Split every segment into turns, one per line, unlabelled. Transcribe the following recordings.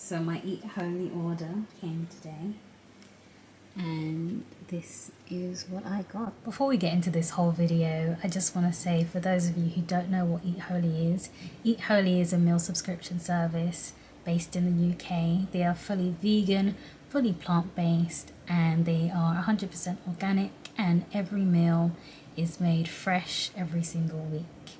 So my Eat Holy order came today, and this is what I got. Before we get into this whole video, I just want to say, for those of you who don't know what Eat Holy is a meal subscription service based in the UK. They are fully vegan, fully plant-based, and they are 100% organic, and every meal is made fresh every single week.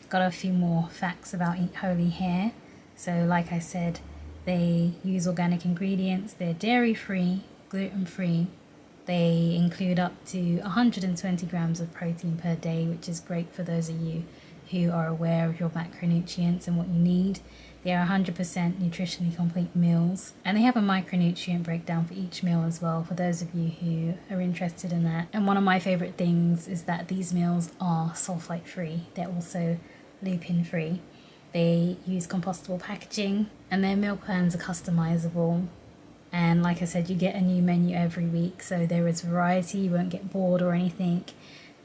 Got a few more facts about Eat Holy here. So like I said, they use organic ingredients, they're dairy-free, gluten-free. They include up to 120 grams of protein per day, which is great for those of you who are aware of your macronutrients and what you need. They are 100% nutritionally complete meals, and they have a micronutrient breakdown for each meal as well, for those of you who are interested in that. And one of my favorite things is that these meals are sulfite free. They're also lupin free. They use compostable packaging, and their meal plans are customizable. And like I said, you get a new menu every week, so there is variety, you won't get bored or anything.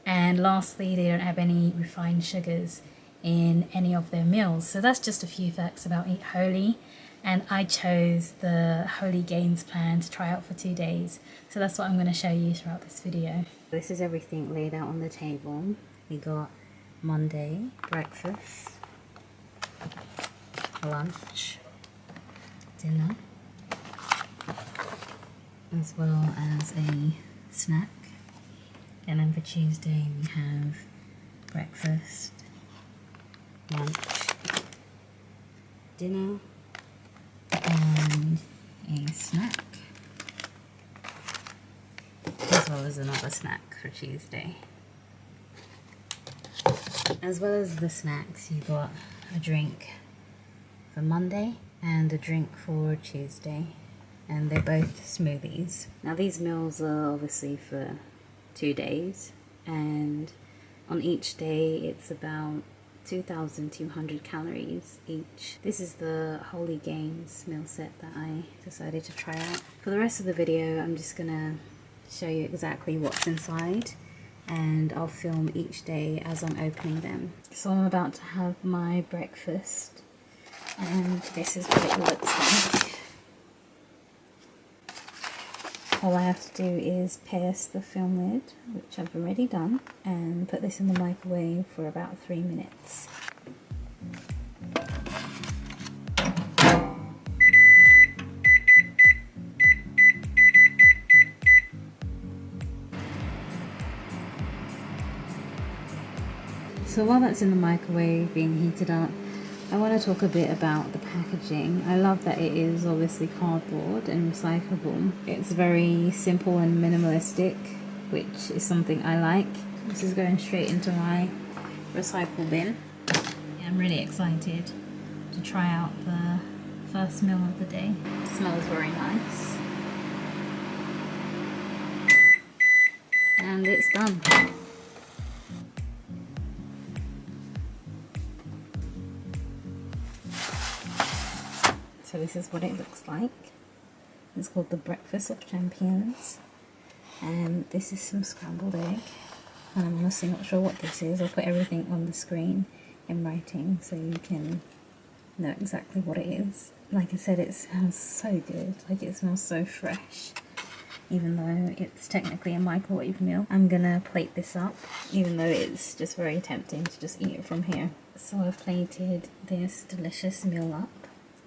And lastly, they don't have any refined sugars in any of their meals. So that's just a few facts about Eat Holy, and I chose the Holy Gains plan to try out for 2 days. So that's what I'm going to show you throughout this video. This is everything laid out on the table. We got Monday breakfast, lunch, dinner, as well as a snack. And then for Tuesday we have breakfast, lunch, dinner, and a snack, as well as another snack for Tuesday. As well as the snacks, you got a drink for Monday and a drink for Tuesday, and they're both smoothies. Now these meals are obviously for 2 days, and on each day it's about 2,200 calories each. This is the Holy Gains meal set that I decided to try out. For the rest of the video, I'm just gonna show you exactly what's inside, and I'll film each day as I'm opening them. So I'm about to have my breakfast, and this is what it looks like. All I have to do is pierce the film lid, which I've already done, and put this in the microwave for about 3 minutes. So while that's in the microwave being heated up, I want to talk a bit about the packaging. I love that it is obviously cardboard and recyclable. It's very simple and minimalistic, which is something I like. This is going straight into my recycle bin. Yeah, I'm really excited to try out the first meal of the day. It smells very nice. And it's done. So this is what it looks like. It's called the Breakfast of Champions, and this is some scrambled egg, and I'm honestly not sure what this is. I'll put everything on the screen in writing so you can know exactly what it is. Like I said, it smells so good. Like, it smells so fresh, even though it's technically a microwave meal. I'm gonna plate this up, even though it's just very tempting to just eat it from here. So I've plated this delicious meal up.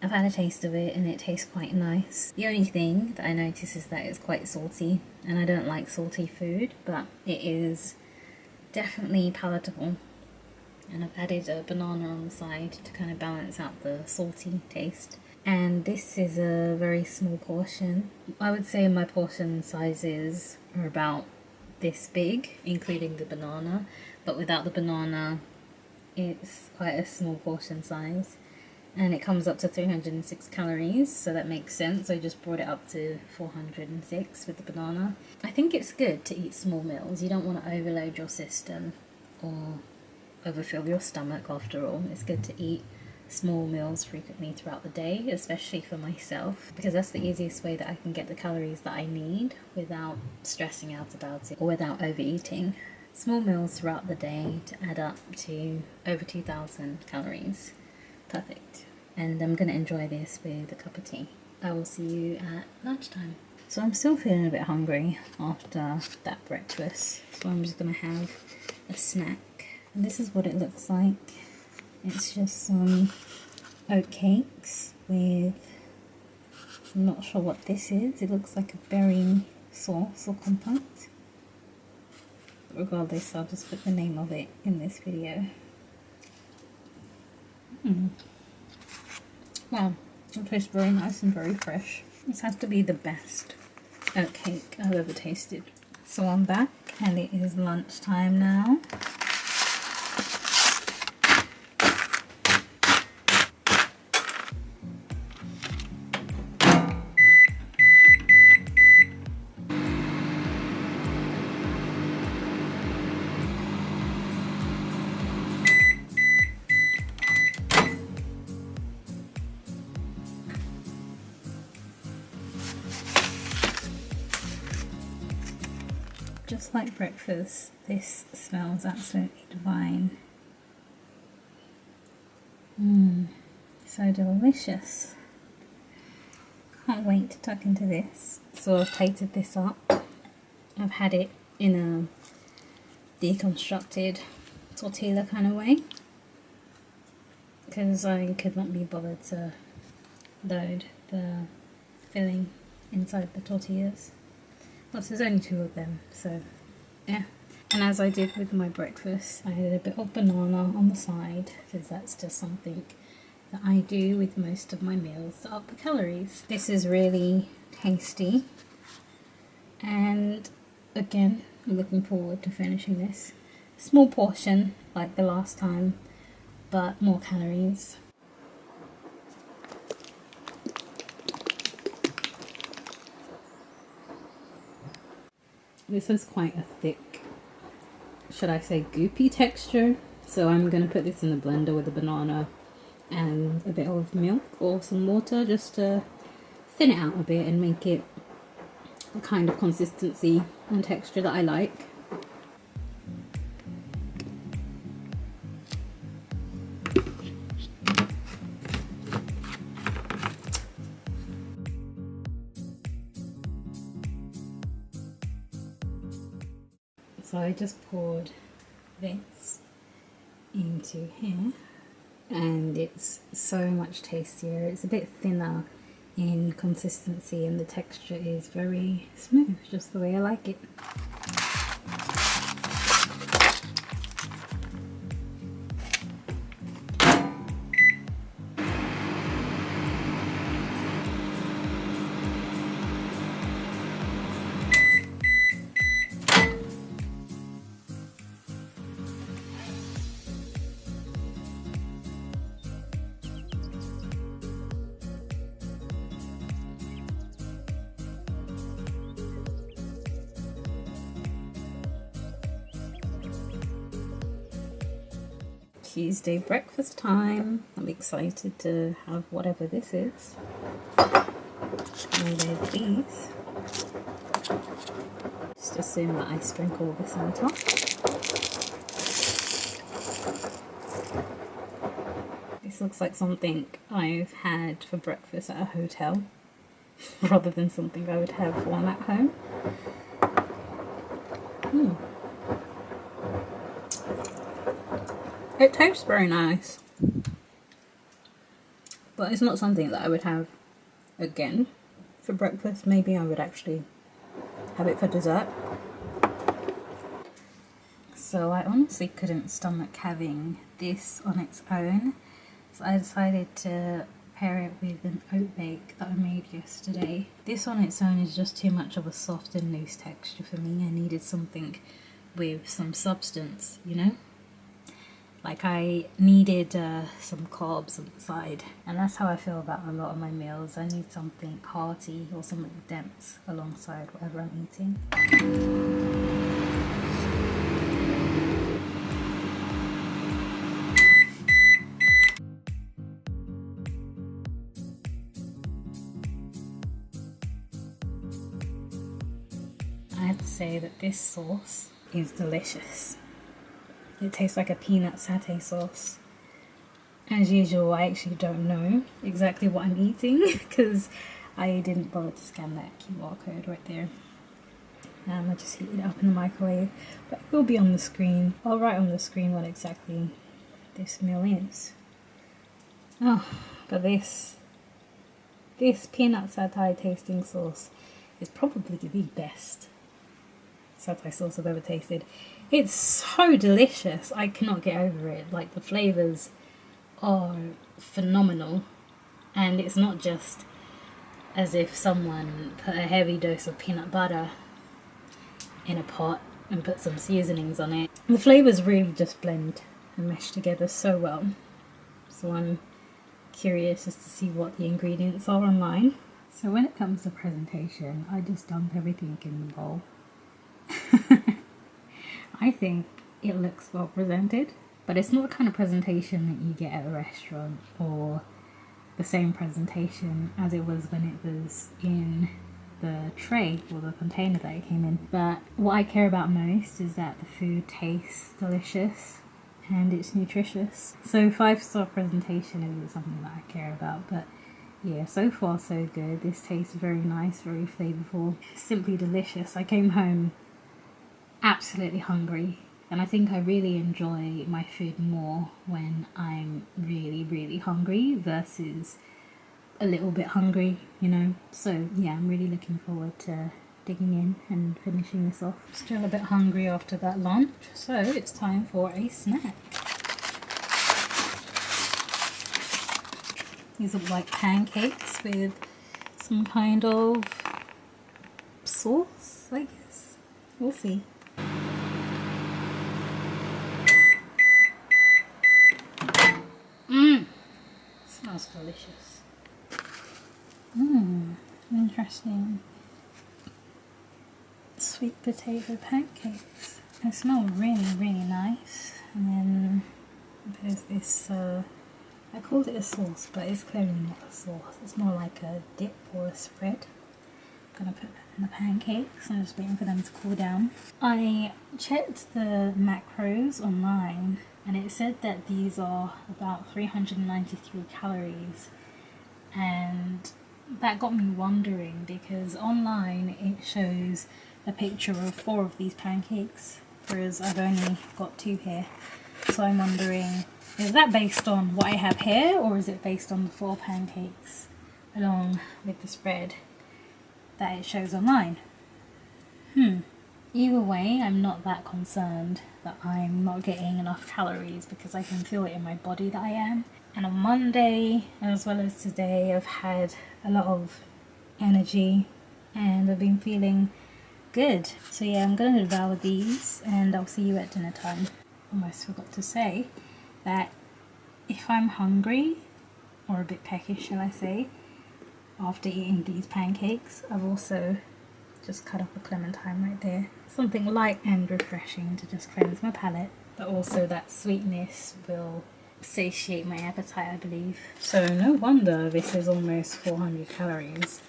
I've had a taste of it and it tastes quite nice. The only thing that I notice is that it's quite salty, and I don't like salty food, but it is definitely palatable. And I've added a banana on the side to kind of balance out the salty taste. And this is a very small portion. I would say my portion sizes are about this big, including the banana, but without the banana it's quite a small portion size. And it comes up to 306 calories, so that makes sense. I just brought it up to 406 with the banana. I think it's good to eat small meals. You don't want to overload your system or overfill your stomach after all. It's good to eat small meals frequently throughout the day, especially for myself, because that's the easiest way that I can get the calories that I need without stressing out about it or without overeating. Small meals throughout the day to add up to over 2,000 calories. Perfect. and I'm gonna enjoy this with a cup of tea. I will see you at lunchtime. So I'm still feeling a bit hungry after that breakfast, so I'm just gonna have a snack. And this is what it looks like. It's just some oat cakes with, I'm not sure what this is. It looks like a berry sauce or compote. Regardless, I'll just put the name of it in this video. Wow, it tastes very nice and very fresh. This has to be the best oat cake I've ever tasted. So I'm back and it is lunchtime now. Just like breakfast, this smells absolutely divine. So delicious. Can't wait to tuck into this. So I've plated this up. I've had it in a deconstructed tortilla kind of way, because I could not be bothered to load the filling inside the tortillas. Plus there's only 2 of them, so yeah. And as I did with my breakfast, I had a bit of banana on the side, because that's just something that I do with most of my meals to up the calories. This is really tasty, and again, I'm looking forward to finishing this. Small portion like the last time, but more calories. This is quite a thick, should I say goopy texture, so I'm going to put this in the blender with a banana and a bit of milk or some water just to thin it out a bit and make it the kind of consistency and texture that I like. So I just poured this into here, and it's so much tastier. It's a bit thinner in consistency and the texture is very smooth, just the way I like it. Tuesday breakfast time. I'm excited to have whatever this is. And there's these. Just assume that I sprinkle this on top. This looks like something I've had for breakfast at a hotel rather than something I would have while at home. It tastes very nice, but it's not something that I would have again for breakfast. Maybe I would actually have it for dessert. So I honestly couldn't stomach having this on its own, so I decided to pair it with an oat bake that I made yesterday. This on its own is just too much of a soft and loose texture for me. I needed something with some substance, you know? Like I needed some carbs on the side, and that's how I feel about a lot of my meals. I need something hearty or something dense alongside whatever I'm eating. I have to say that this sauce is delicious. It tastes like a peanut satay sauce, As usual, I actually don't know exactly what I'm eating because I didn't bother to scan that QR code right there. I just heated it up in the microwave, but it will be on the screen. I'll write on the screen what exactly this meal is. Oh, but this peanut satay tasting sauce is probably the best satay sauce I've ever tasted. It's so delicious. I cannot get over it. Like, the flavors are phenomenal, and it's not just as if someone put a heavy dose of peanut butter in a pot and put some seasonings on it. The flavors really just blend and mesh together so well. So I'm curious as to see what the ingredients are online. So when it comes to presentation, I just dump everything in the bowl. I think it looks well presented, but it's not the kind of presentation that you get at a restaurant, or the same presentation as it was when it was in the tray or the container that it came in. But what I care about most is that the food tastes delicious and it's nutritious. So 5-star presentation isn't something that I care about, but yeah, so far so good. This tastes very nice, very flavorful, simply delicious. I came home absolutely hungry, and I think I really enjoy my food more when I'm really, really hungry versus a little bit hungry, you know. So yeah, I'm really looking forward to digging in and finishing this off. Still a bit hungry after that lunch, so it's time for a snack. These look like pancakes with some kind of sauce, I guess. We'll see. Smells delicious. Interesting. Sweet potato pancakes. They smell really, really nice. And then there's this, I called it a sauce, but it's clearly not a sauce. It's more like a dip or a spread. I'm gonna put that in the pancakes. I'm just waiting for them to cool down. I checked the macros online, and it said that these are about 393 calories, and that got me wondering because online it shows a picture of 4 of these pancakes, whereas I've only got 2 here. So I'm wondering, is that based on what I have here, or is it based on the 4 pancakes along with the spread that it shows online? Either way, I'm not that concerned that I'm not getting enough calories because I can feel it in my body that I am. And on Monday, as well as today, I've had a lot of energy and I've been feeling good. So yeah, I'm going to devour these and I'll see you at dinner time. Almost forgot to say that if I'm hungry, or a bit peckish shall I say, after eating these pancakes, I've also just cut up a clementine right there. Something light and refreshing to just cleanse my palate, but also that sweetness will satiate my appetite, I believe. So no wonder this is almost 400 calories.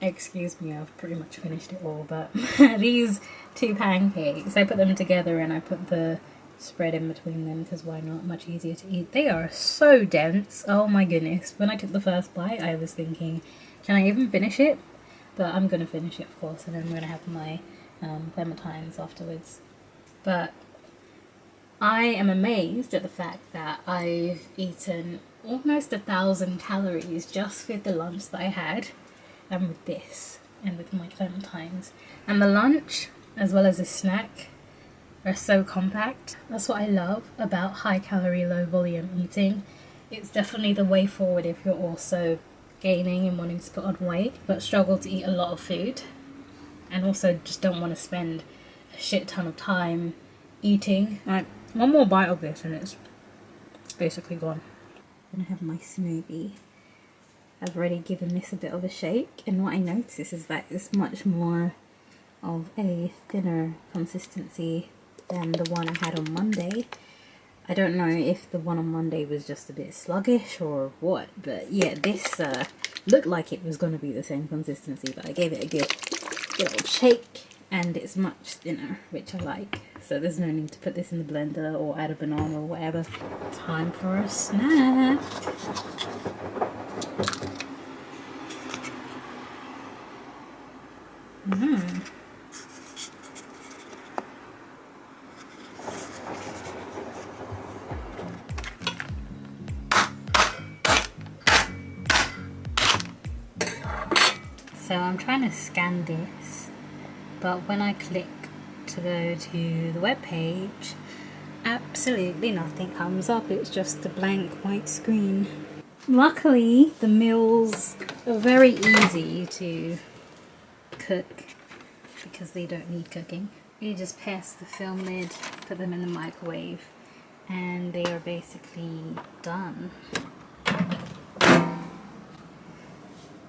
Excuse me, I've pretty much finished it all, but these 2 pancakes, I put them together and I put the spread in between them because why not? Much easier to eat. They are so dense. Oh my goodness. When I took the first bite, I was thinking, can I even finish it? But I'm going to finish it, of course, and then I'm going to have my clementines afterwards. But I am amazed at the fact that I've eaten almost 1,000 calories just with the lunch that I had, and with this, and with my clementines. And the lunch, as well as the snack, are so compact. That's what I love about high calorie, low volume eating. It's definitely the way forward if you're also gaining and wanting to put on weight, but struggle to eat a lot of food, and also just don't want to spend a shit ton of time eating. Like, one more bite of this and it's basically gone. I'm gonna have my smoothie. I've already given this a bit of a shake, and what I notice is that it's much more of a thinner consistency than the one I had on Monday. I don't know if the one on Monday was just a bit sluggish or what, but yeah, this looked like it was going to be the same consistency, but I gave it a good old shake, and it's much thinner, which I like. So there's no need to put this in the blender or add a banana or whatever. Time for a snack. So I'm trying to scan this, but when I click to go to the web page, absolutely nothing comes up. It's just a blank white screen. Luckily, the meals are very easy to cook because they don't need cooking. You just pass the film lid, put them in the microwave, and they are basically done.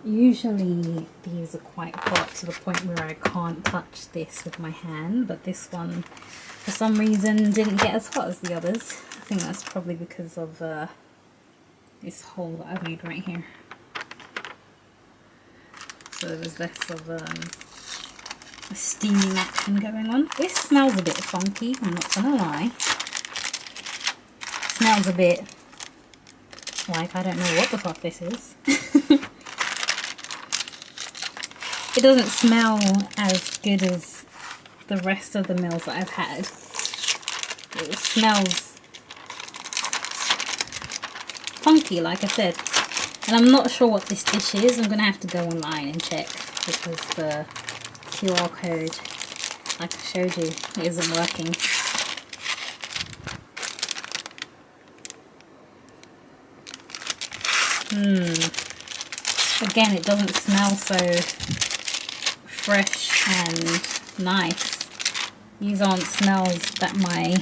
Usually these are quite hot to the point where I can't touch this with my hand, but this one for some reason didn't get as hot as the others. I think that's probably because of this hole that I made right here. So there was less of a steaming action going on. This smells a bit funky, I'm not gonna lie. It smells a bit like I don't know what the fuck this is. It doesn't smell as good as the rest of the meals that I've had. It smells funky, like I said. And I'm not sure what this dish is. I'm going to have to go online and check because the QR code, like I showed you, it isn't working. Again, it doesn't smell so fresh and nice. These aren't smells that my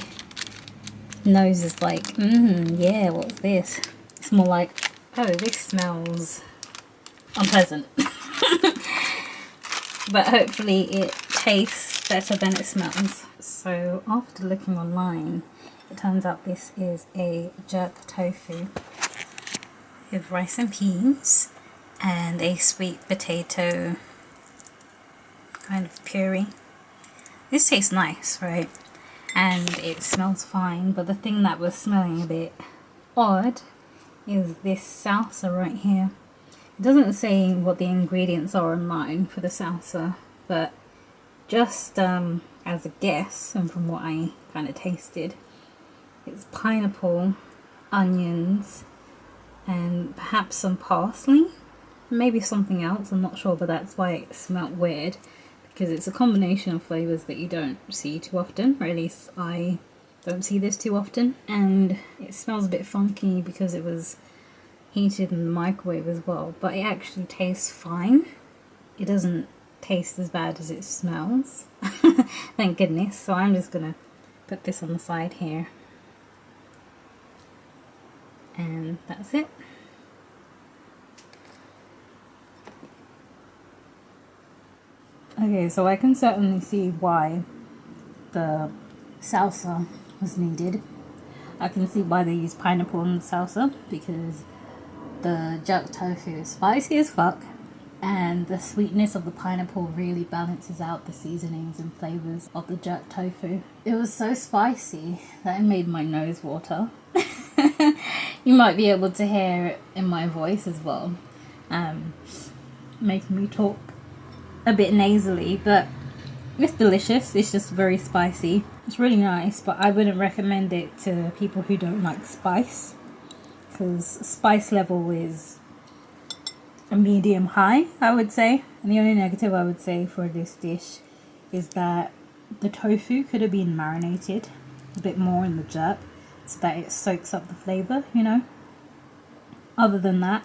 nose is like, yeah, what's this? It's more like, oh, this smells unpleasant. But hopefully it tastes better than it smells. So after looking online, it turns out this is a jerk tofu with rice and peas and a sweet potato kind of puree. This tastes nice, right? And it smells fine, but the thing that was smelling a bit odd is this salsa right here. It doesn't say what the ingredients are online for the salsa, but just as a guess, and from what I kind of tasted, it's pineapple, onions, and perhaps some parsley, maybe something else, I'm not sure, but that's why it smelled weird, because it's a combination of flavours that you don't see too often, or at least I don't see this too often. And it smells a bit funky because it was heated in the microwave as well, but it actually tastes fine. It doesn't taste as bad as it smells. Thank goodness. So I'm just gonna put this on the side here, and that's it. Okay, so I can certainly see why the salsa was needed. I can see why they use pineapple in the salsa, because the jerk tofu is spicy as fuck, and the sweetness of the pineapple really balances out the seasonings and flavours of the jerk tofu. It was so spicy that it made my nose water. You might be able to hear it in my voice as well, making me talk a bit nasally, but it's delicious. It's just very spicy. It's really nice, but I wouldn't recommend it to people who don't like spice, because spice level is a medium high, I would say. And the only negative I would say for this dish is that the tofu could have been marinated a bit more in the jerk so that it soaks up the flavour, you know. Other than that,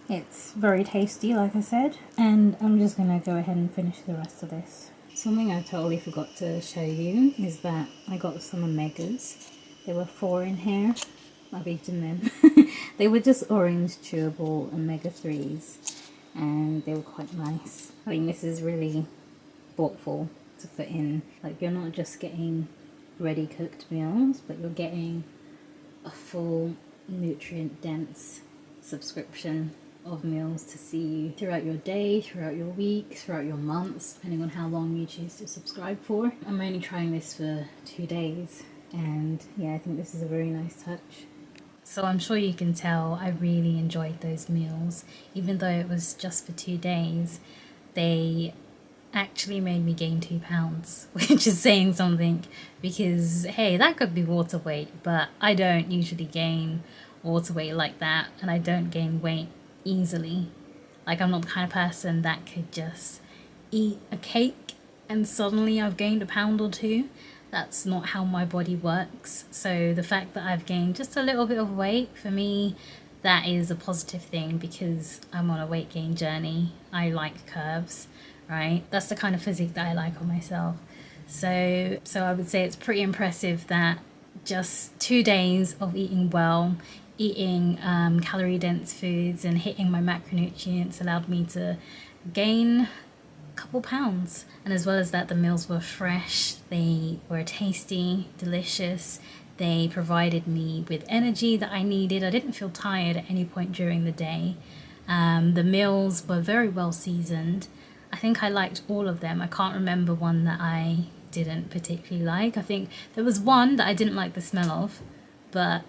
it's very tasty, like I said, and I'm just going to go ahead and finish the rest of this. Something I totally forgot to show you is that I got some omegas. There were 4 in here. I've eaten them. They were just orange chewable omega-3s, and they were quite nice. I think this is really thoughtful to put in. Like, you're not just getting ready cooked meals, but you're getting a full nutrient dense subscription of meals to see you throughout your day, throughout your week, throughout your months, depending on how long you choose to subscribe for. I'm only trying this for 2 days, and yeah, I think this is a very nice touch. So I'm sure you can tell I really enjoyed those meals. Even though it was just for 2 days, they actually made me gain 2 pounds, which is saying something, because hey, that could be water weight, but I don't usually gain water weight like that, and I don't gain weight easily. Like, I'm not the kind of person that could just eat a cake and suddenly I've gained a pound or 2. That's not how my body works. So the fact that I've gained just a little bit of weight, for me, that is a positive thing, because I'm on a weight gain journey. I like curves, right? That's the kind of physique that I like on myself. So I would say it's pretty impressive that just 2 days of eating well, eating calorie dense foods and hitting my macronutrients allowed me to gain a couple pounds. And as well as that, the meals were fresh, they were tasty, delicious, they provided me with energy that I needed. I didn't feel tired at any point during the day. The meals were very well seasoned. I think I liked all of them. I can't remember one that I didn't particularly like. I think there was one that I didn't like the smell of, but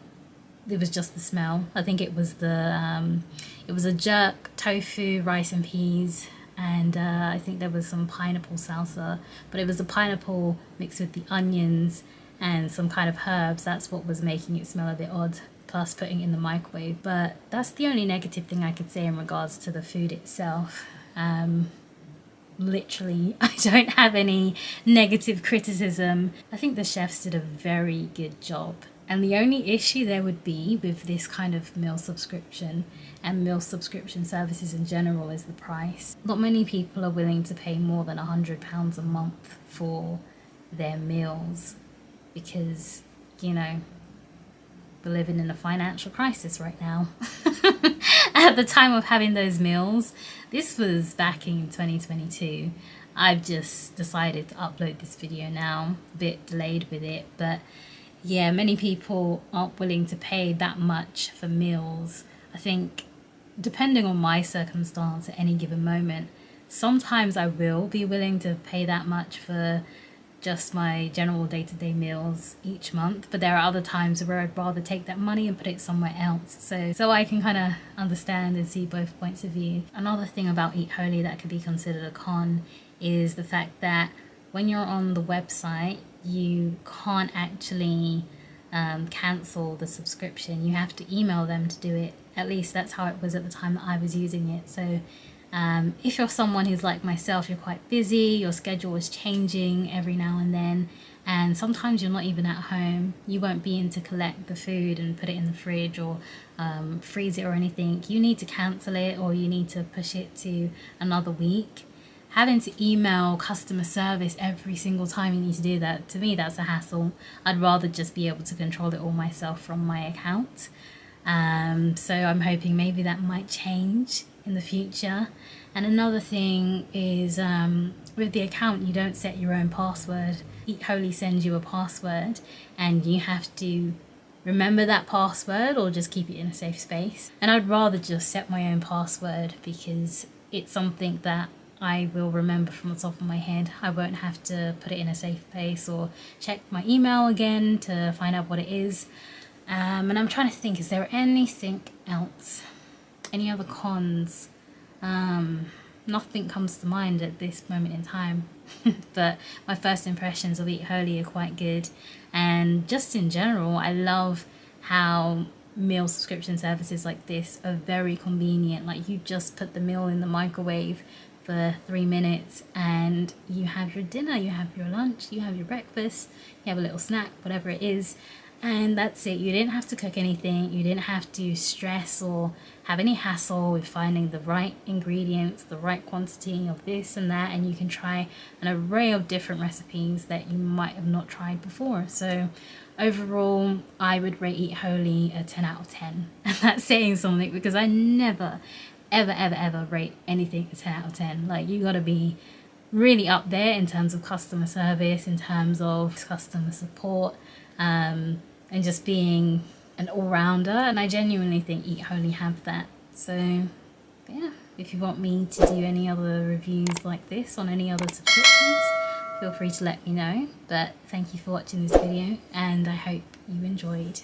it was just the smell. I think it was a jerk tofu, rice and peas, and I think there was some pineapple salsa, but it was the pineapple mixed with the onions and some kind of herbs. That's what was making it smell a bit odd, plus putting it in the microwave. But that's the only negative thing I could say in regards to the food itself. Literally, I don't have any negative criticism. I think the chefs did a very good job. And the only issue there would be with this kind of meal subscription and meal subscription services in general is the price. Not many people are willing to pay more than £100 a month for their meals, because, you know, we're living in a financial crisis right now. At the time of having those meals, this was back in 2022. I've just decided to upload this video now, a bit delayed with it, but yeah, many people aren't willing to pay that much for meals. I think, depending on my circumstance at any given moment, sometimes I will be willing to pay that much for just my general day-to-day meals each month, but there are other times where I'd rather take that money and put it somewhere else, so I can kind of understand and see both points of view. Another thing about Eat Holy that could be considered a con is the fact that when you're on the website, you can't actually cancel the subscription. You have to email them to do it. At least that's how it was at the time that I was using it. So if you're someone who's like myself, you're quite busy, your schedule is changing every now and then, and sometimes you're not even at home, you won't be in to collect the food and put it in the fridge or freeze it or anything. You need to cancel it, or you need to push it to another week. Having to email customer service every single time you need to do that, to me, that's a hassle. I'd rather just be able to control it all myself from my account. So I'm hoping maybe that might change in the future. And another thing is, with the account, you don't set your own password. Eat Holy sends you a password, and you have to remember that password or just keep it in a safe space. And I'd rather just set my own password, because it's something that I will remember from the top of my head. I won't have to put it in a safe place or check my email again to find out what it is. And I'm trying to think, is there anything else? Any other cons? Nothing comes to mind at this moment in time. But my first impressions of Eat Holy are quite good. And just in general, I love how meal subscription services like this are very convenient. Like, you just put the meal in the microwave for 3 minutes and you have your dinner, you have your lunch, you have your breakfast, you have a little snack, whatever it is, and that's it. You didn't have to cook anything, you didn't have to stress or have any hassle with finding the right ingredients, the right quantity of this and that, and you can try an array of different recipes that you might have not tried before. So overall, I would rate Eat Holy a 10 out of 10, and that's saying something, because I never ever rate anything a 10 out of 10. Like, you gotta be really up there in terms of customer service, in terms of customer support, and just being an all-rounder, and I genuinely think Eat Holy have that. So But yeah, if you want me to do any other reviews like this on any other subscriptions, feel free to let me know. But thank you for watching this video, and I hope you enjoyed.